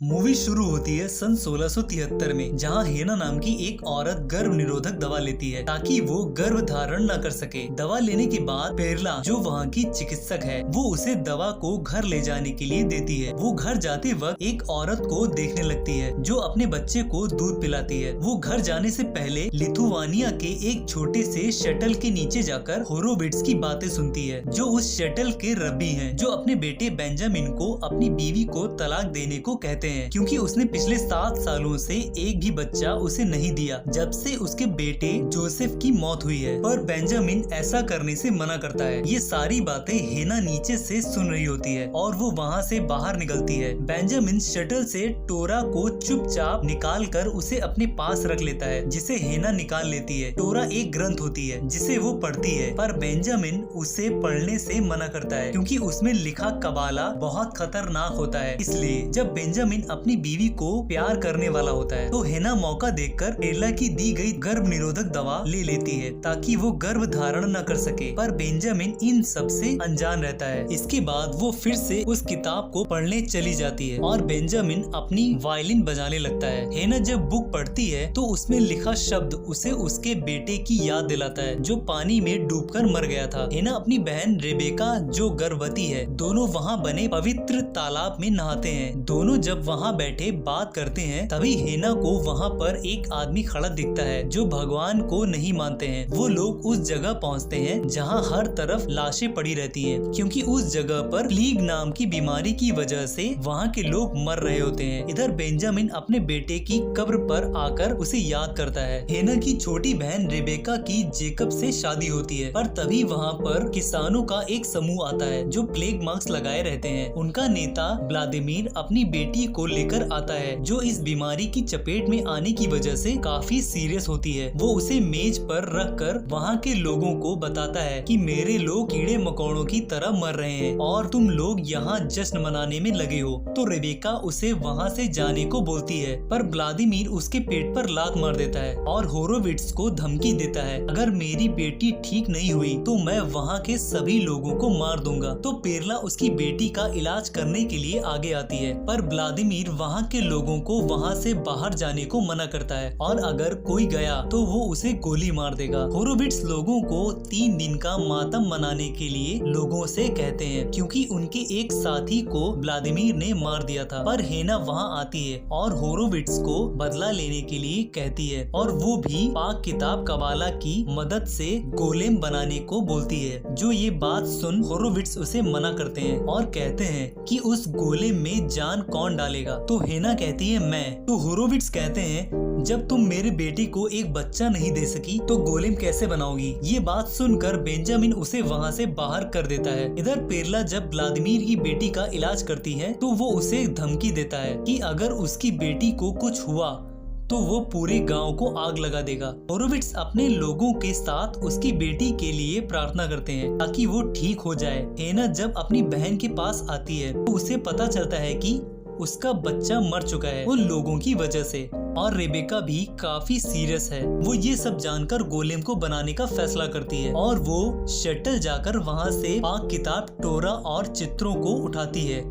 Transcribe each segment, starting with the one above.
Movie शुरू होती है सन 1673 में, जहां हेना नाम की एक औरत गर्भ निरोधक दवा लेती है ताकि वो गर्भ धारण न कर सके। दवा लेने के बाद पेरला, जो वहां की चिकित्सक है, वो उसे दवा को घर ले जाने के लिए देती है। वो घर जाते वक्त एक औरत को देखने लगती है जो अपने बच्चे को दूध पिलाती है। वो घर जाने से पहले लिथुआनिया के एक छोटे से शटल के नीचे जाकर होरोविट्ज की बातें सुनती है, जो उस शटल के रब्बी हैं, जो अपने बेटे बेंजामिन को अपनी बीवी को तलाक देने को कहते हैं क्योंकि उसने पिछले 7 सालों से एक भी बच्चा उसे नहीं दिया जब से उसके बेटे जोसेफ की मौत हुई है। पर बेंजामिन ऐसा करने से मना करता है। ये सारी बातें हेना नीचे से सुन रही होती है और वो वहाँ से बाहर निकलती है। बेंजामिन शटल से टोरा को चुपचाप निकाल कर उसे अपने पास रख लेता है, जिसे हेना निकाल लेती है। टोरा एक ग्रंथ होती है जिसे वो पढ़ती है, पर बेंजामिन उसे पढ़ने से मना करता है क्योंकि उसमें लिखा कबाला बहुत खतरनाक होता है। इसलिए जब बेंजामिन अपनी बीवी को प्यार करने वाला होता है तो हेना मौका देखकर पेरला की दी गई गर्भ निरोधक दवा ले लेती है ताकि वो गर्भ धारण न कर सके। पर बेंजामिन इन सब से अनजान रहता है। इसके बाद वो फिर से उस किताब को पढ़ने चली जाती है और बेंजामिन अपनी वायलिन बजाने लगता है। हेना जब बुक पढ़ती है तो उसमें लिखा शब्द उसे उसके बेटे की याद दिलाता है जो पानी में डूबकर मर गया था। हेना अपनी बहन रेबेका, जो गर्भवती है, दोनों वहाँ बने पवित्र तालाब में नहाते हैं। दोनों जब वहाँ बैठे बात करते हैं तभी हेना को वहाँ पर एक आदमी खड़ा दिखता है जो भगवान को नहीं मानते हैं। वो लोग उस जगह पहुँचते हैं जहाँ हर तरफ लाशें पड़ी रहती हैं क्योंकि उस जगह पर प्लीग नाम की बीमारी की वजह से वहाँ के लोग मर रहे होते हैं। इधर बेंजामिन अपने बेटे की कब्र पर आकर उसे याद करता है। हेना की छोटी बहन रेबेका की जेकब से शादी होती है, पर तभी वहाँ पर किसानों का एक समूह आता है जो प्लेग मास्क लगाए रहते हैं। उनका नेता व्लादिमीर अपनी बेटी को लेकर आता है जो इस बीमारी की चपेट में आने की वजह से काफी सीरियस होती है। वो उसे मेज पर रखकर वहाँ के लोगों को बताता है कि मेरे लोग कीड़े मकोड़ों की तरह मर रहे हैं और तुम लोग यहाँ जश्न मनाने में लगे हो। तो रेबेका उसे वहाँ से जाने को बोलती है, पर व्लादिमीर उसके पेट पर लात मार देता है और होरोविट्ज को धमकी देता है, अगर मेरी बेटी ठीक नहीं हुई तो मैं वहाँ के सभी लोगों को मार दूंगा। तो पेरला उसकी बेटी का इलाज करने के लिए आगे आती है, पर व्लादिमीर वहाँ के लोगों को वहाँ से बाहर जाने को मना करता है और अगर कोई गया तो वो उसे गोली मार देगा। होरोविट्ज लोगों को 3 दिन का मातम मनाने के लिए लोगों से कहते हैं क्योंकि उनके एक साथी को व्लादिमीर ने मार दिया था। पर हेना वहाँ आती है और होरोविट्ज को बदला लेने के लिए कहती है और वो भी पाक किताब कबाला की मदद से गोलेम बनाने को बोलती है। जो ये बात सुन होरोविट्ज उसे मना करते हैं और कहते हैं कि उस गोलेम में जान कौन डालेगा। तो हेना कहती है मैं। तो होरोविट्ज कहते हैं जब तुम मेरे बेटे को एक बच्चा नहीं दे सकी तो गोलेम कैसे बनाओगी। ये बात सुनकर बेंजामिन उसे वहाँ से बाहर कर देता है। इधर पेरला जब व्लादिमीर की बेटी का इलाज करती है तो वो उसे धमकी देता है कि अगर उसकी बेटी को कुछ हुआ तो वो पूरे गांव को आग लगा देगा। होरोविट्ज अपने लोगों के साथ उसकी बेटी के लिए प्रार्थना करते हैं ताकि वो ठीक हो जाए। हेना जब अपनी बहन के पास आती है तो उसे पता चलता है कि उसका बच्चा मर चुका है उन लोगों की वजह से और रेबेका भी काफी सीरियस है। वो ये सब जानकर गोलेम को बनाने का फैसला करती है और वो शटल जाकर वहाँ से पाक किताब टोरा और चित्रों को उठाती है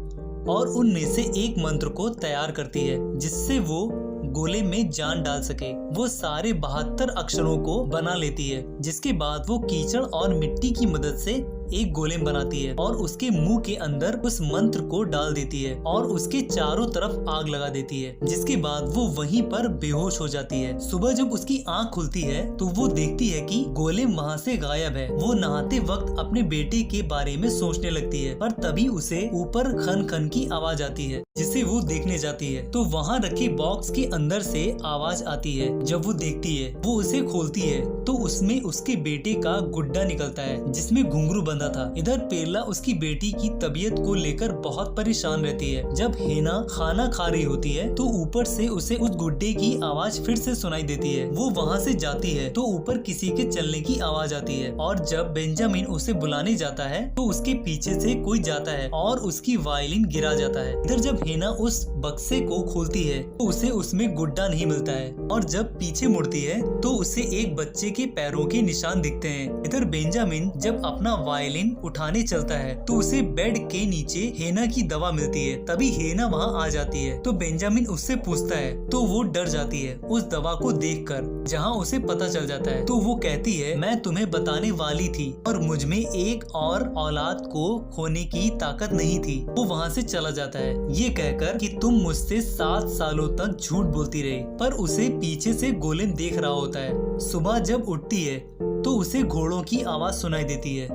और उनमें से एक मंत्र को तैयार करती है जिससे वो गोलेम में जान डाल सके। वो सारे 72 अक्षरों को बना लेती है, जिसके बाद वो कीचड़ और मिट्टी की मदद से एक गोलेम बनाती है और उसके मुंह के अंदर उस मंत्र को डाल देती है और उसके चारों तरफ आग लगा देती है, जिसके बाद वो वहीं पर बेहोश हो जाती है। सुबह जब उसकी आंख खुलती है तो वो देखती है कि गोलेम वहाँ से गायब है। वो नहाते वक्त अपने बेटे के बारे में सोचने लगती है, पर तभी उसे ऊपर खन खन की आवाज आती है जिसे वो देखने जाती है। तो वहाँ रखे बॉक्स के अंदर से आवाज आती है। जब वो देखती है, वो उसे खोलती है तो उसमें उसके बेटे का गुड्डा निकलता है जिसमें घुंघरू बंधा था। इधर पेरला उसकी बेटी की तबीयत को लेकर बहुत परेशान रहती है। जब हेना खाना खा रही होती है तो ऊपर से उसे उस गुड्डे की आवाज फिर से सुनाई देती है। वो वहाँ से जाती है तो ऊपर किसी के चलने की आवाज आती है और जब बेंजामिन उसे बुलाने जाता है तो उसके पीछे से कोई जाता है और उसकी वायलिन गिरा जाता है। इधर जब हेना उस बक्से को खोलती है तो उसे उसमें गुड्डा नहीं मिलता है और जब पीछे मुड़ती है तो उसे एक बच्चे के पैरों के निशान दिखते हैं। इधर बेंजामिन जब अपना वायलिन वायलिन उठाने चलता है तो उसे बेड के नीचे हेना की दवा मिलती है। तभी हेना वहाँ आ जाती है तो बेंजामिन उससे पूछता है तो वो डर जाती है उस दवा को देखकर, जहाँ उसे पता चल जाता है। तो वो कहती है मैं तुम्हें बताने वाली थी और मुझ में एक और औलाद को खोने की ताकत नहीं थी। वो वहाँ से चला जाता है ये कहकर कि तुम मुझसे 7 सालों तक झूठ बोलती रही। पर उसे पीछे से गोलेम देख रहा होता है। सुबह जब उठती है तो उसे घोड़ों की आवाज सुनाई देती है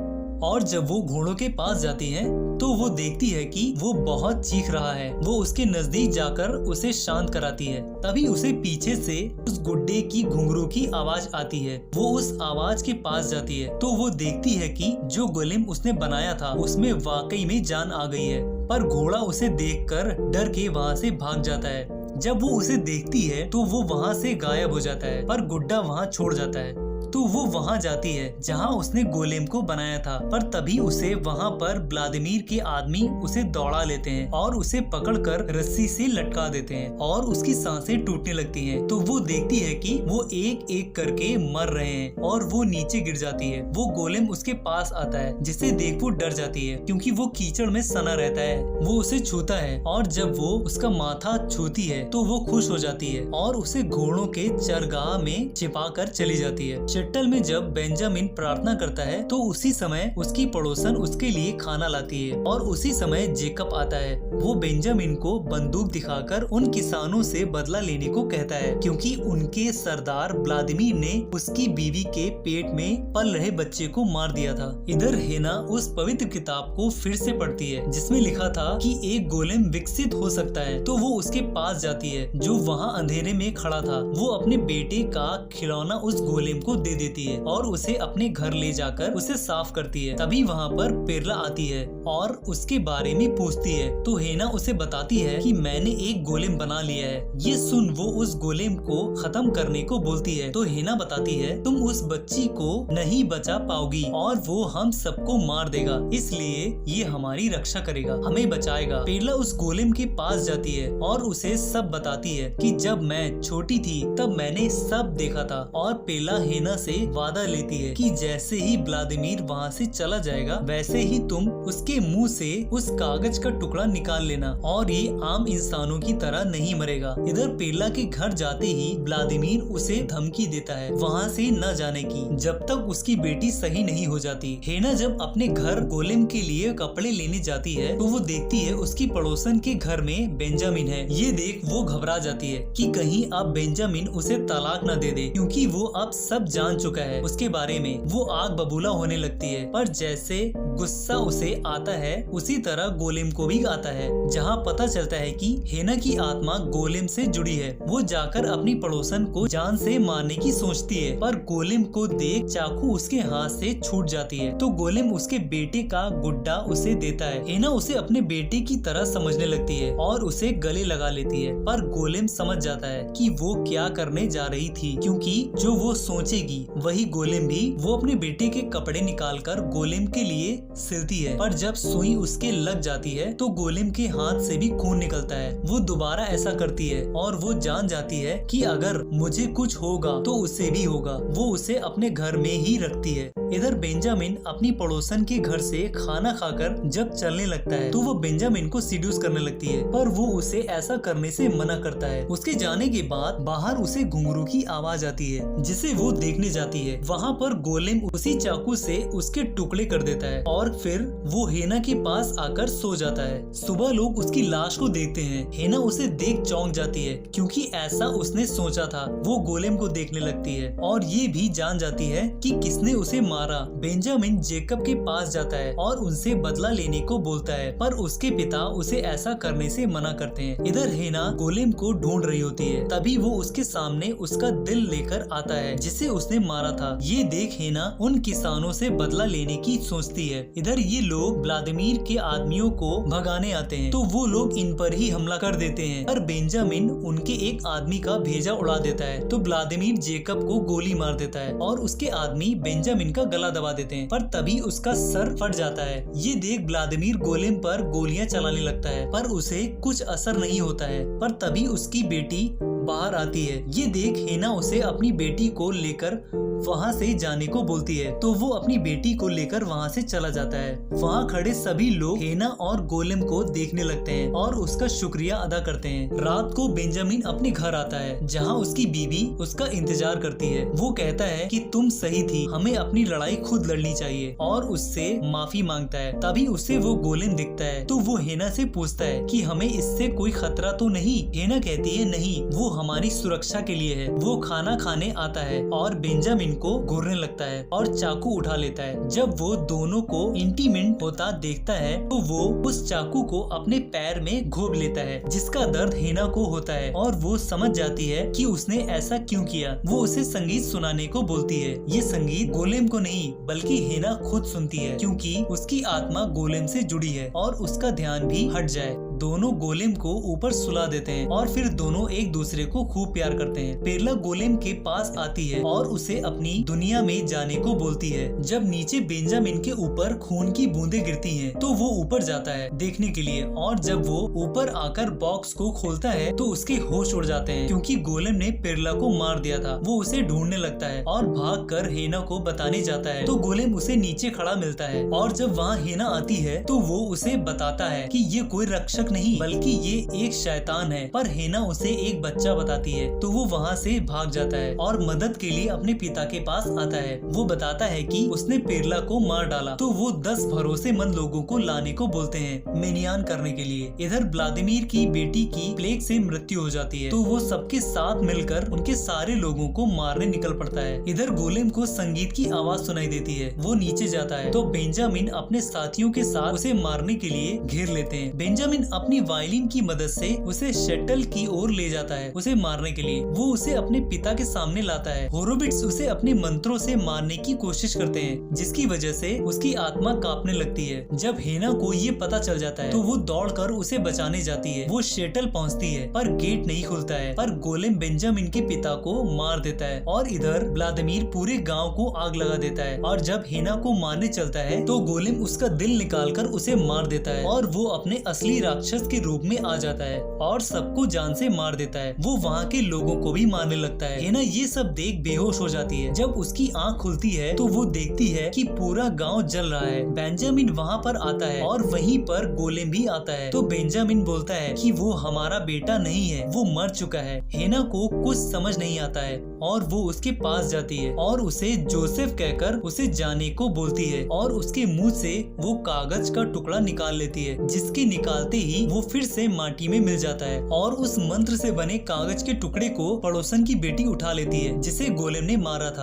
और जब वो घोड़ों के पास जाती है तो वो देखती है कि वो बहुत चीख रहा है। वो उसके नजदीक जाकर उसे शांत कराती है। तभी उसे पीछे से उस गुड्डे की घुंघरू की आवाज आती है। वो उस आवाज के पास जाती है तो वो देखती है कि जो गोलेम उसने बनाया था उसमें वाकई में जान आ गई है। पर घोड़ा उसे देखकर डर के वहाँ से भाग जाता है। जब वो उसे देखती है तो वो वहाँ से गायब हो जाता है पर गुड्डा वहाँ छोड़ जाता है। तो वो वहाँ जाती है जहाँ उसने गोलेम को बनाया था। पर तभी उसे वहाँ पर व्लादिमीर के आदमी उसे दौड़ा लेते हैं और उसे पकड़कर रस्सी से लटका देते हैं और उसकी सांसें टूटने लगती हैं। तो वो देखती है कि वो एक एक करके मर रहे हैं और वो नीचे गिर जाती है। वो गोलेम उसके पास आता है जिसे देख वो डर जाती है क्योंकि वो कीचड़ में सना रहता है। वो उसे छूता है और जब वो उसका माथा छूती है तो वो खुश हो जाती है और उसे घोड़ों के चरगाह में छिपा कर चली जाती है। शट्टल में जब बेंजामिन प्रार्थना करता है तो उसी समय उसकी पड़ोसन उसके लिए खाना लाती है और उसी समय जेकब आता है। वो बेंजामिन को बंदूक दिखाकर उन किसानों से बदला लेने को कहता है क्योंकि उनके सरदार व्लादिमीर ने उसकी बीवी के पेट में पल रहे बच्चे को मार दिया था। इधर हेना उस पवित्र किताब को फिर से पढ़ती है जिसमें लिखा था कि एक गोलेम विकसित हो सकता है। तो वो उसके पास जाती है जो वहाँ अंधेरे में खड़ा था। वो अपने बेटे का खिलौना उस गोलेम को दे देती है और उसे अपने घर ले जाकर उसे साफ करती है। तभी वहाँ पर पेरला आती है और उसके बारे में पूछती है तो हेना उसे बताती है कि मैंने एक गोलेम बना लिया है। ये सुन वो उस गोलेम को खत्म करने को बोलती है तो हेना बताती है तुम उस बच्ची को नहीं बचा पाओगी और वो हम सबको मार देगा, इसलिए ये हमारी रक्षा करेगा, हमें बचाएगा। पेरला उस गोलेम के पास जाती है और उसे सब बताती है कि जब मैं छोटी थी तब मैंने सब देखा था। और पेरला हेना से वादा लेती है कि जैसे ही व्लादिमीर वहाँ से चला जाएगा वैसे ही तुम उसके मुंह से उस कागज का टुकड़ा निकाल लेना और ये आम इंसानों की तरह नहीं मरेगा। इधर पेरला के घर जाते ही व्लादिमीर उसे धमकी देता है वहाँ से न जाने की जब तक उसकी बेटी सही नहीं हो जाती। हेना जब अपने घर गोलेम के लिए कपड़े लेने जाती है तो वो देखती है उसकी पड़ोसन के घर में बेंजामिन है। ये देख वो घबरा जाती है कि कहीं अब बेंजामिन उसे तलाक न दे दे क्योंकि वो अब सब जान चुका है उसके बारे में। वो आग बबूला होने लगती है पर जैसे गुस्सा उसे आता है उसी तरह गोलेम को भी आता है। जहाँ पता चलता है कि हेना की आत्मा गोलेम से जुड़ी है। वो जाकर अपनी पड़ोसन को जान से मारने की सोचती है पर गोलेम को देख चाकू उसके हाथ से छूट जाती है। तो गोलेम उसके बेटे का गुड्डा उसे देता है। हेना उसे अपने बेटे की तरह समझने लगती है और उसे गले लगा लेती है पर गोलेम समझ जाता है कि वो क्या करने जा रही थी क्योंकि जो वो सोचेगी वही गोलेम भी। वो अपने बेटे के कपड़े निकालकर गोलेम के लिए सिलती है पर जब सुई उसके लग जाती है तो गोलेम के हाथ से भी खून निकलता है। वो दोबारा ऐसा करती है और वो जान जाती है कि अगर मुझे कुछ होगा तो उसे भी होगा। वो उसे अपने घर में ही रखती है। इधर बेंजामिन अपनी पड़ोसन के घर से खाना खाकर जब चलने लगता है तो वो बेंजामिन को सीड्यूस करने लगती है पर वो उसे ऐसा करने से मना करता है। उसके जाने के बाद बाहर उसे घुंघरू की आवाज आती है जिसे वो देखने जाती है। वहाँ पर गोलेम उसी चाकू से उसके टुकड़े कर देता है और फिर वो हेना के पास आकर सो जाता है। सुबह लोग उसकी लाश को देखते हैं। हेना उसे देख चौंक जाती है क्योंकि ऐसा उसने सोचा था। वो गोलेम को देखने लगती है और ये भी जान जाती है कि किसने उसे मारा। बेंजामिन जेकब के पास जाता है और उनसे बदला लेने को बोलता है पर उसके पिता उसे ऐसा करने से मना करते हैं। इधर हेना गोलेम को ढूंढ रही होती है तभी वो उसके सामने उसका दिल लेकर आता है जिसे उसने मारा था। ये देख हेना उन किसानों से बदला लेने की सोचती है। इधर ये लोग व्लादिमीर के आदमियों को भगाने आते हैं तो वो लोग इन पर ही हमला कर देते हैं पर बेंजामिन उनके एक आदमी का भेजा उड़ा देता है तो व्लादिमीर जेकब को गोली मार देता है और उसके आदमी बेंजामिन का गला दबा देते हैं पर तभी उसका सर फट जाता है। ये देख व्लादिमीर गोलेम पर गोलियां चलाने लगता है पर उसे कुछ असर नहीं होता है पर तभी उसकी बेटी बाहर आती है। ये देख हेना उसे अपनी बेटी को लेकर वहाँ से जाने को बोलती है, तो वो अपनी बेटी को लेकर वहाँ से चला जाता है। वहाँ खड़े सभी लोग हेना और गोलेम को देखने लगते हैं और उसका शुक्रिया अदा करते हैं। रात को बेंजामिन अपने घर आता है, जहाँ उसकी बीवी उसका इंतजार करती है। वो कहता है कि तुम सही थी, हमें अपनी लड़ाई खुद लड़नी चाहिए, और उससे माफी मांगता है। तभी उसे वो गोलेम दिखता है, तो वो हेना से पूछता है कि हमें इससे कोई खतरा तो नहीं। हेना कहती है नहीं, वो हमारी सुरक्षा के लिए है। वो खाना खाने आता है और बेंजामिन को घूरने लगता है और चाकू उठा लेता है। जब वो दोनों को इंटीमेट होता देखता है, तो वो उस चाकू को अपने पैर में घोंप लेता है, जिसका दर्द हेना को होता है और वो समझ जाती है कि उसने ऐसा क्यों किया। वो उसे संगीत सुनाने को बोलती है। ये संगीत गोलेम को नहीं बल्कि हेना खुद सुनती है, क्योंकि उसकी आत्मा गोलेम से जुड़ी है और उसका ध्यान भी हट जाए। दोनों गोलेम को ऊपर सुला देते हैं और फिर दोनों एक दूसरे को खूब प्यार करते हैं। पेरला गोलेम के पास आती है और उसे अपनी दुनिया में जाने को बोलती है। जब नीचे बेंजामिन के ऊपर खून की बूंदें गिरती हैं, तो वो ऊपर जाता है देखने के लिए, और जब वो ऊपर आकर बॉक्स को खोलता है तो उसके होश उड़ जाते हैं, क्योंकि गोलेम ने पेरला को मार दिया था। वो उसे ढूंढने लगता है और भागकर हेना को बताने जाता है, तो गोलेम उसे नीचे खड़ा मिलता है, और जब वहाँ हेना आती है तो वो उसे बताता है कि ये कोई रक्षक नहीं बल्कि ये एक शैतान है। पर हेना उसे एक बच्चा बताती है, तो वो वहाँ से भाग जाता है और मदद के लिए अपने पिता के पास आता है। वो बताता है कि उसने पेरला को मार डाला, तो वो 10 भरोसेमंद लोगों को लाने को बोलते हैं मेनियान करने के लिए। इधर व्लादिमीर की बेटी की प्लेग से मृत्यु हो जाती है, तो वो सबके साथ मिलकर उनके सारे लोगों को मारने निकल पड़ता है। इधर गोलेम को संगीत की आवाज सुनाई देती है। वो नीचे जाता है, तो बेंजामिन अपने साथियों के साथ उसे मारने के लिए घेर लेते हैं। बेंजामिन अपनी वायलिन की मदद से उसे शटल की ओर ले जाता है उसे मारने के लिए। वो उसे अपने पिता के सामने लाता है। होरोबिट्स उसे अपने मंत्रों से मारने की कोशिश करते हैं, जिसकी वजह से उसकी आत्मा कांपने लगती है। जब हेना को ये पता चल जाता है, तो वो दौड़कर उसे बचाने जाती है। वो शटल पहुंचती है, पर गेट नहीं खुलता है। पर गोलेम बेंजामिन के पिता को मार देता है, और इधर व्लादिमीर पूरे गांव को आग लगा देता है। और जब हेना को मारने चलता है, तो गोलेम उसका दिल निकालकर उसे मार देता है, और वो अपने असली राक्षस के रूप में आ जाता है और सबको जान से मार देता है। वो वहाँ के लोगों को भी मारने लगता है। हेना ये सब देख बेहोश हो जाती है। जब उसकी आंख खुलती है, तो वो देखती है कि पूरा गांव जल रहा है। बेंजामिन वहाँ पर आता है और वहीं पर गोलेम भी आता है। तो बेंजामिन बोलता है कि वो हमारा बेटा नहीं है, वो मर चुका है। हेना को कुछ समझ नहीं आता है और वो उसके पास जाती है और उसे जोसेफ कहकर उसे जाने को बोलती है, और उसके मुंह से वो कागज का टुकड़ा निकाल लेती है, जिसके निकालते ही वो फिर से माटी में मिल जाता है। और उस मंत्र से बने कागज के टुकड़े को पड़ोसन की बेटी उठा लेती है, जिसे गोलेम ने मारा था।